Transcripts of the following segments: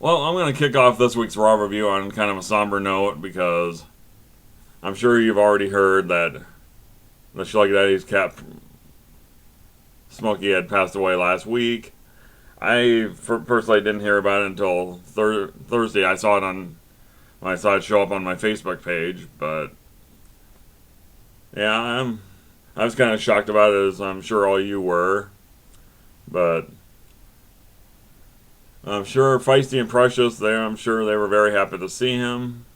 Well, I'm going to kick off this week's Raw review on kind of a somber note because I'm sure you've already heard that the Shuggy Daddy's cat Smokey had passed away last week. I personally didn't hear about it until Thursday. I saw it when I saw it show up on my Facebook page, but yeah, I was kind of shocked about it, as I'm sure all you were. But I'm sure Feisty and Precious there, I'm sure they were very happy to see him.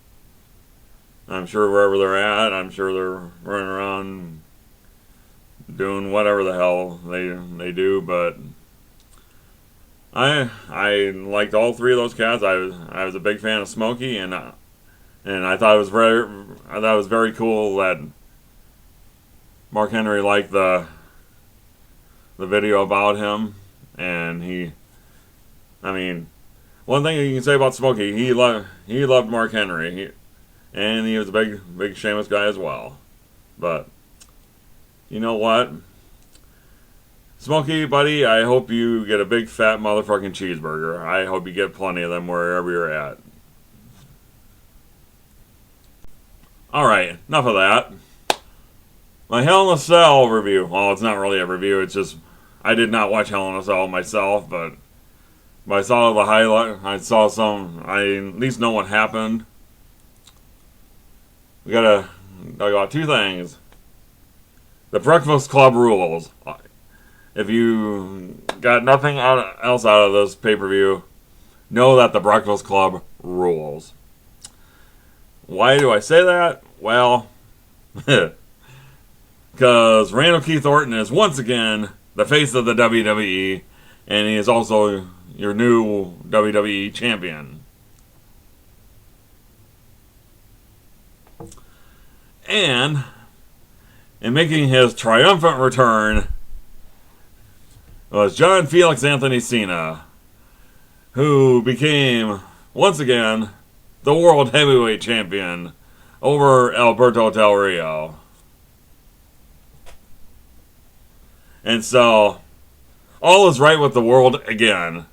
I'm sure wherever they're at, I'm sure they're running around doing whatever the hell they do. But I liked all three of those cats. I was a big fan of Smokey, and I thought it was very cool that Mark Henry liked the video about him, and one thing you can say about Smokey, he loved Mark Henry, and he was a big Sheamus guy as well. But you know what, Smokey, buddy, I hope you get a big fat motherfucking cheeseburger. I hope you get plenty of them wherever you're at. Alright, enough of that. My Hell in a Cell review. Well, it's not really a review, it's just I did not watch Hell in a Cell myself, but I saw the highlight. I at least know what happened. We gotta talk about two things. The Breakfast Club rules. If you got nothing else out of this pay-per-view, know that the Breakfast Club rules. Why do I say that? Well, because Randall Keith Orton is once again the face of the WWE, and he is also your new WWE champion. And in making his triumphant return was John Felix Anthony Cena, who became, once again, the World Heavyweight Champion over Alberto Del Rio. And so, all is right with the world again,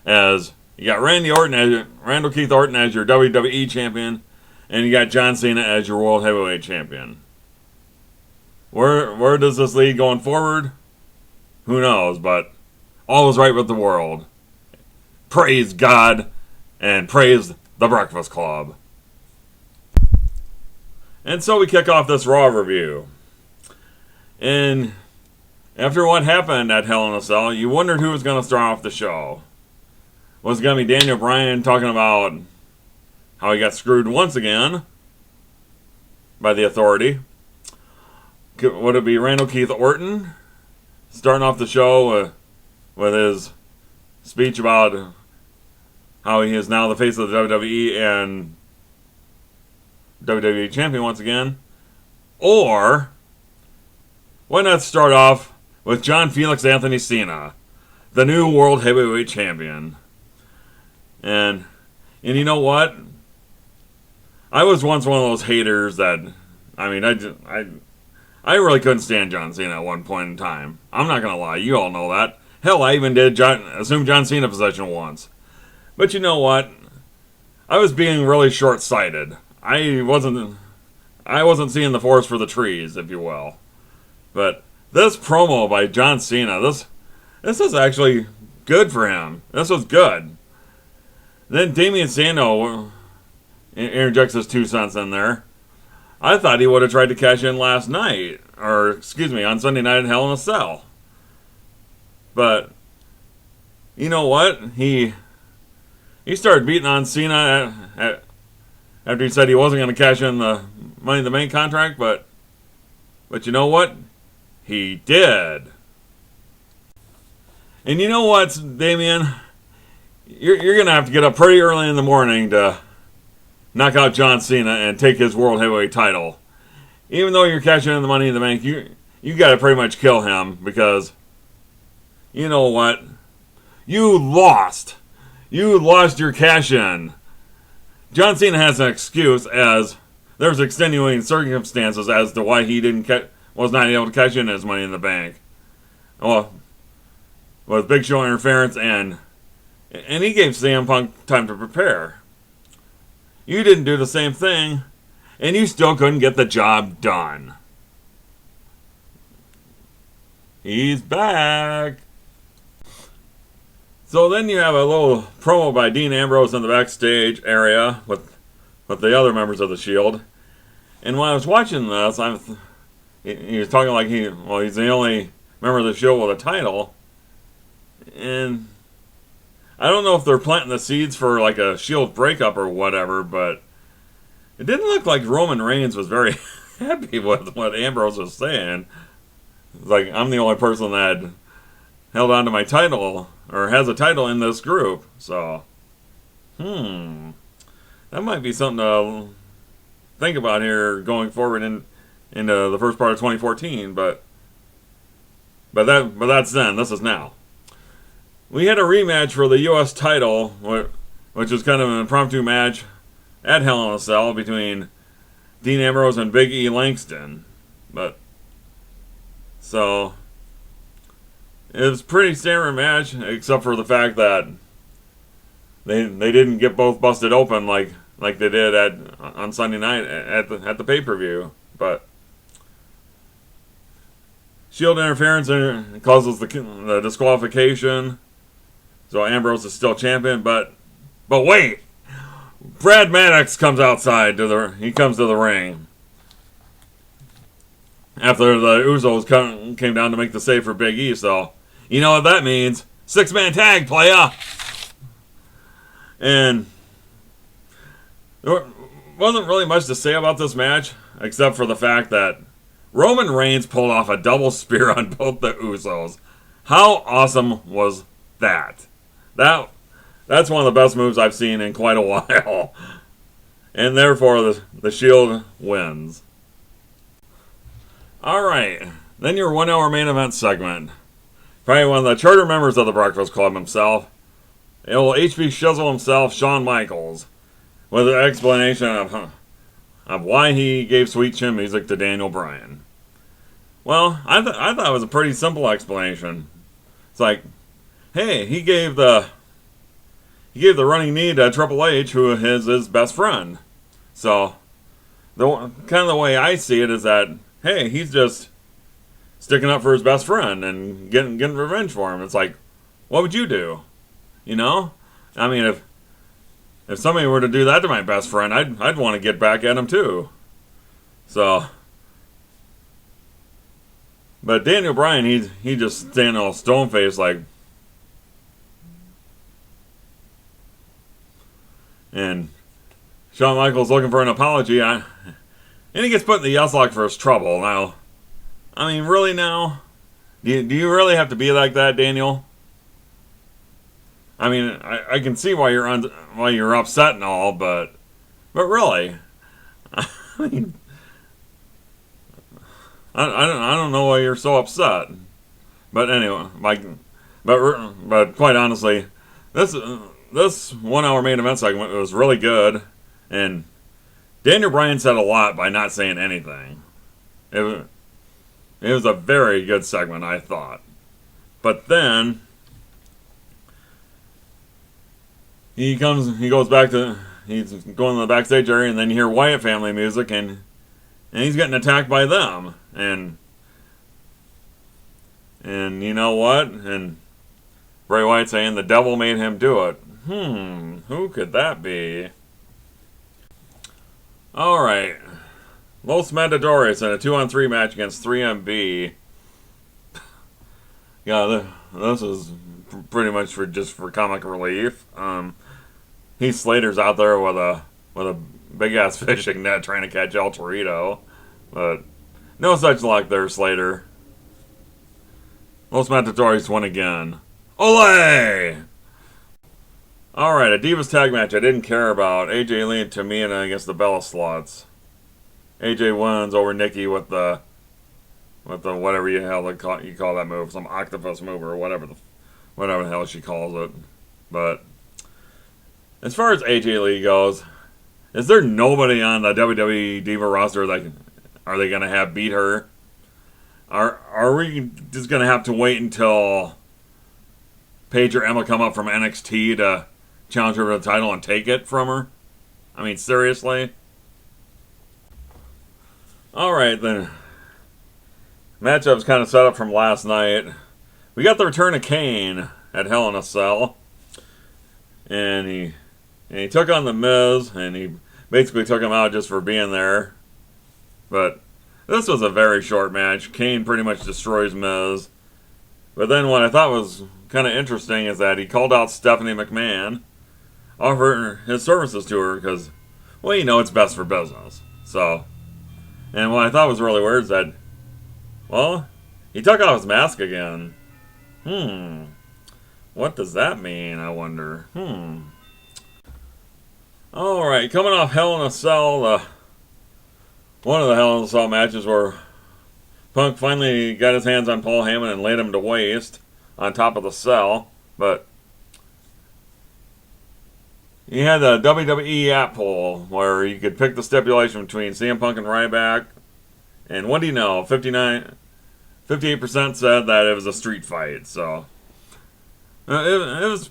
as you got Randall Keith Orton as your WWE Champion, and you got John Cena as your World Heavyweight Champion. Where does this lead going forward? Who knows, but all is right with the world. Praise God, and praise the Breakfast Club. And so we kick off this Raw review. And after what happened at Hell in a Cell, you wondered who was going to start off the show. Was it going to be Daniel Bryan talking about how he got screwed once again by the Authority? Would it be Randall Keith Orton starting off the show with his speech about how he is now the face of the WWE and WWE Champion once again? Or why not start off with John Felix Anthony Cena, the new World Heavyweight Champion? And you know what? I was once one of those haters that, I really couldn't stand John Cena at one point in time. I'm not going to lie, you all know that. Hell, I even did assume John Cena position once. But you know what? I was being really short-sighted. I wasn't seeing the forest for the trees, if you will. But this promo by John Cena, this is actually good for him. This was good. Then Damian Sandow interjects his 2 cents in there. I thought he would have tried to cash in last night, on Sunday night in Hell in a Cell. But you know what? He started beating on Cena after he said he wasn't going to cash in the Money in the Bank contract, but you know what? He did. And you know what, Damian? You're going to have to get up pretty early in the morning to knock out John Cena and take his World Heavyweight title. Even though you're cashing in the Money in the Bank, you got to pretty much kill him, because you know what? You lost. You lost your cash-in. John Cena has an excuse, as there's extenuating circumstances as to why he was not able to cash in his Money in the Bank. Well, with Big Show interference and And he gave CM Punk time to prepare. You didn't do the same thing, and you still couldn't get the job done. He's back. So then you have a little promo by Dean Ambrose in the backstage area with the other members of the Shield. And when I was watching this, he was talking like he's the only member of the Shield with a title. And I don't know if they're planting the seeds for like a Shield breakup or whatever, but it didn't look like Roman Reigns was very happy with what Ambrose was saying. Like, I'm the only person that held on to my title, or has a title in this group. So, that might be something to think about here going forward into the first part of 2014. But that's then. This is now. We had a rematch for the U.S. title, which was kind of an impromptu match at Hell in a Cell between Dean Ambrose and Big E Langston. So it was a pretty standard match, except for the fact that they didn't get both busted open like they did on Sunday night at the pay-per-view. But Shield interference causes the disqualification, so Ambrose is still champion. But wait, Brad Maddox comes outside he comes to the ring after the Usos came down to make the save for Big E. So you know what that means? 6-man tag, playa. And there wasn't really much to say about this match, except for the fact that Roman Reigns pulled off a double spear on both the Usos. How awesome was that? That's one of the best moves I've seen in quite a while. And therefore, the Shield wins. Alright, then your 1 hour main event segment. Probably one of the charter members of the Breakfast Club himself, the old HB Shizzle himself, Shawn Michaels, with an explanation of why he gave Sweet Chin Music to Daniel Bryan. Well, I thought it was a pretty simple explanation. It's like, hey, he gave the running knee to Triple H, who is his best friend. So, the way I see it is that, hey, he's just sticking up for his best friend and getting revenge for him. It's like, what would you do? You know? I mean, if somebody were to do that to my best friend, I'd want to get back at him too. So, but Daniel Bryan, he just standing all stone faced like, and Shawn Michaels looking for an apology. And he gets put in the yes lock for his trouble. Now, I mean, really now? Do you really have to be like that, Daniel? I mean, I can see why you're upset and all, but really, I mean, I don't know why you're so upset. But anyway, but quite honestly, this 1 hour main event segment was really good, and Daniel Bryan said a lot by not saying anything. It was a very good segment, I thought. But then he's going to the backstage area, and then you hear Wyatt family music, and he's getting attacked by them. And you know what? And Bray Wyatt saying the devil made him do it. Who could that be? Alright. Los Matadores in a 2-on-3 match against 3MB. Yeah, this is pretty much for comic relief. Heath Slater's out there with a big ass fishing net trying to catch El Torito, but no such luck there, Slater. Los Matadores won again. Olé! Alright, a Divas tag match I didn't care about. AJ Lee and Tamina against the Bella Sluts. AJ wins over Nikki with the whatever you call that move, some octopus move or whatever the hell she calls it. But as far as AJ Lee goes, is there nobody on the WWE Diva roster that are they gonna have beat her? Are we just gonna have to wait until Paige or Emma come up from NXT to challenge her for the title and take it from her? I mean, seriously? Alright, then. Matchup's kind of set up from last night. We got the return of Kane at Hell in a Cell. And he took on The Miz, and he basically took him out just for being there. But this was a very short match. Kane pretty much destroys Miz. But then what I thought was kind of interesting is that he called out Stephanie McMahon, offered his services to her because, well, you know, it's best for business. So, and what I thought was really weird is that, well, he took off his mask again. What does that mean, I wonder? Alright, coming off Hell in a Cell, one of the Hell in a Cell matches where Punk finally got his hands on Paul Heyman and laid him to waste on top of the cell, but he had the WWE app poll where you could pick the stipulation between CM Punk and Ryback, and what do you know, 58% said that it was a street fight, so it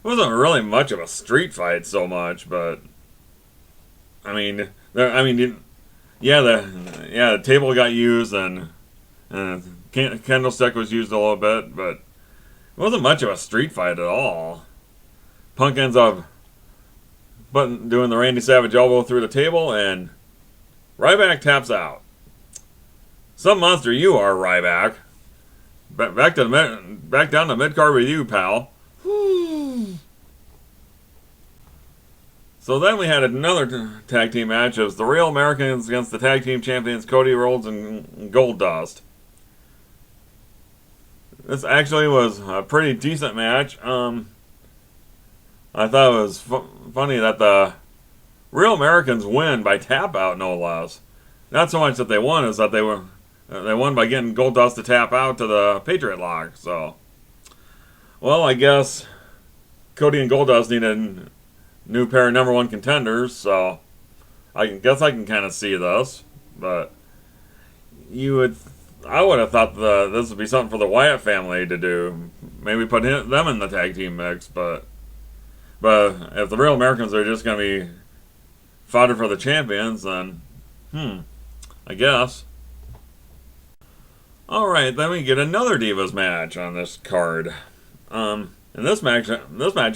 wasn't really much of a street fight so much, but the table got used and candlestick was used a little bit, but it wasn't much of a street fight at all. Punk ends up doing the Randy Savage elbow through the table, and Ryback taps out. Some monster you are, Ryback. Back down to mid-card with you, pal. So then we had another tag team match. It was the Real Americans against the tag team champions Cody Rhodes and Goldust. This actually was a pretty decent match. I thought it was funny that the Real Americans win by tap out, no less. Not so much that they won, as that they won by getting Goldust to tap out to the Patriot Lock. So, well, I guess Cody and Goldust need a new pair of number one contenders, so I guess I can kind of see this, but I would have thought this would be something for the Wyatt family to do. Maybe put them in the tag team mix, but if the Real Americans are just going to be fodder for the champions, then I guess. All right, then we get another Divas match on this card. And this match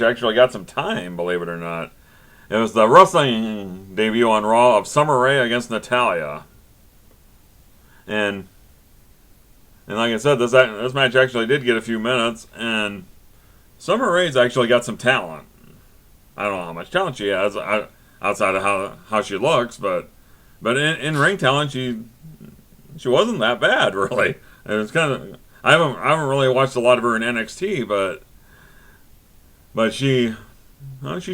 actually got some time, believe it or not. It was the wrestling debut on Raw of Summer Rae against Natalya. And like I said, this match actually did get a few minutes, and Summer Rae's actually got some talent. I don't know how much talent she has outside of how she looks, but in ring talent, she wasn't that bad, really. It was kind of I haven't really watched a lot of her in NXT, but she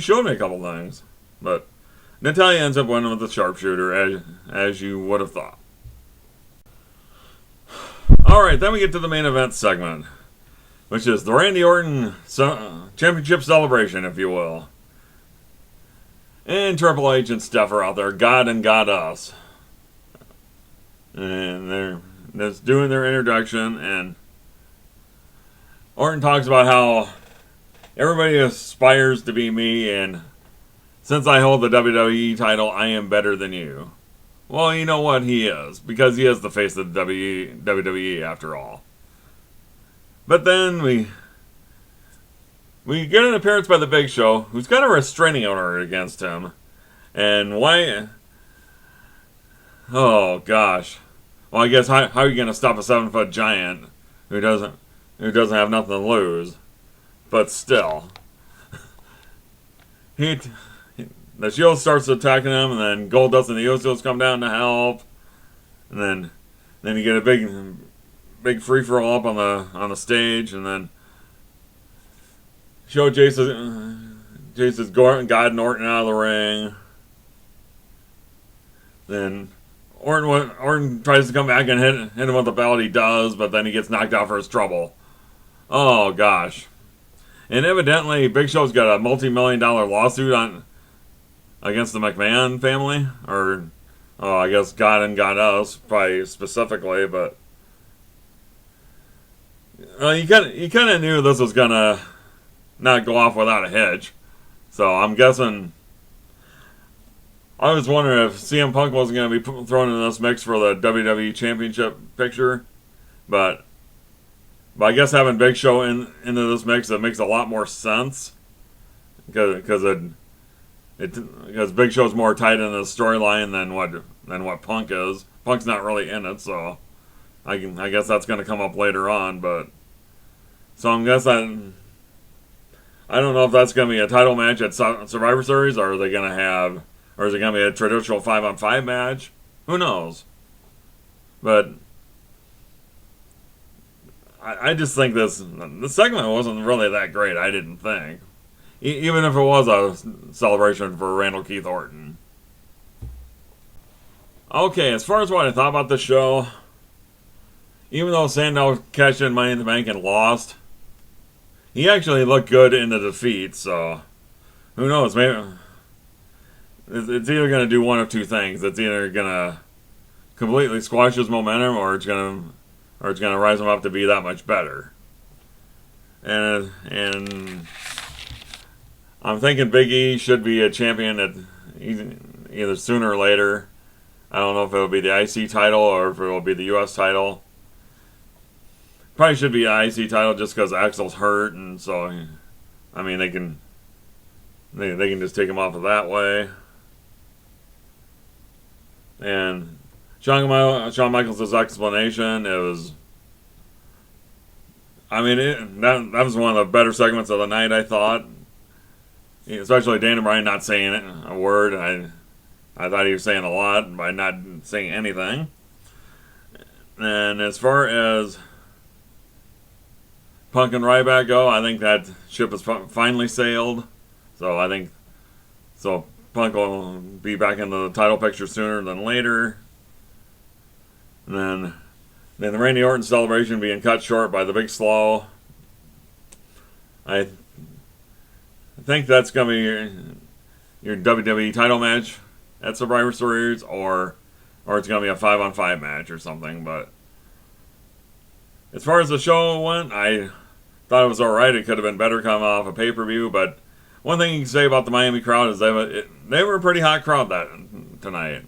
showed me a couple things. But Natalya ends up winning with the sharpshooter, as you would have thought. Alright, then we get to the main event segment, which is the Randy Orton Championship Celebration, if you will. And Triple H and Steph are out there, God and Goddess. And they're just doing their introduction, and Orton talks about how everybody aspires to be me, and since I hold the WWE title, I am better than you. Well, you know what? He is, because he is the face of the WWE after all. But then we get an appearance by the Big Show, who's got a restraining order against him. And why? Oh gosh. Well, I guess how are you going to stop a 7-foot giant who doesn't have nothing to lose? But still, the Shield starts attacking him, and then Goldust and the Usos come down to help, and then you get a big free for all up on the stage, and then show Jason's God and Orton out of the ring. Then Orton tries to come back and hit him with the belt. He does, but then he gets knocked out for his trouble. Oh gosh. And evidently, Big Show's got a multi-million-dollar lawsuit against the McMahon family, or I guess God and Goddess, probably specifically. But You kind of knew this was gonna not go off without a hitch. So I'm guessing. I was wondering if CM Punk wasn't going to be thrown in this mix for the WWE Championship picture, but I guess having Big Show into this mix, it makes a lot more sense because Big Show's more tied in the storyline than what Punk is. Punk's not really in it, so I guess that's going to come up later on. But so I'm guessing I don't know if that's going to be a title match at Survivor Series, or are they going to have, or is it going to be a traditional 5-on-5 match? Who knows? But I just think the segment wasn't really that great. I didn't think, even if it was a celebration for Randall Keith Orton. Okay, as far as what I thought about the show, even though Sandow cashed in Money in the Bank and lost, he actually looked good in the defeat. So who knows? Maybe it's either going to do one of two things. It's either going to completely squash his momentum, or it's going to rise him up to be that much better. And I'm thinking Big E should be a champion at either sooner or later. I don't know if it'll be the IC title or if it'll be the US title. Probably should be an IC title just because Axel's hurt, and so I mean they can just take him off of that way. And Shawn Michaels' explanation, it was, I mean, that was one of the better segments of the night, I thought. Especially Daniel Bryan not saying a word. I thought he was saying a lot by not saying anything. And as far as Punk and Ryback go, I think that ship has finally sailed. So I think Punk will be back in the title picture sooner than later. And then the Randy Orton celebration being cut short by the Big Slow. I think that's going to be your WWE title match at Survivor Series, or it's going to be a 5-on-5 match or something. But as far as the show went, I thought it was alright. It could have been better coming off a pay-per-view, but one thing you can say about the Miami crowd is they were a pretty hot crowd tonight.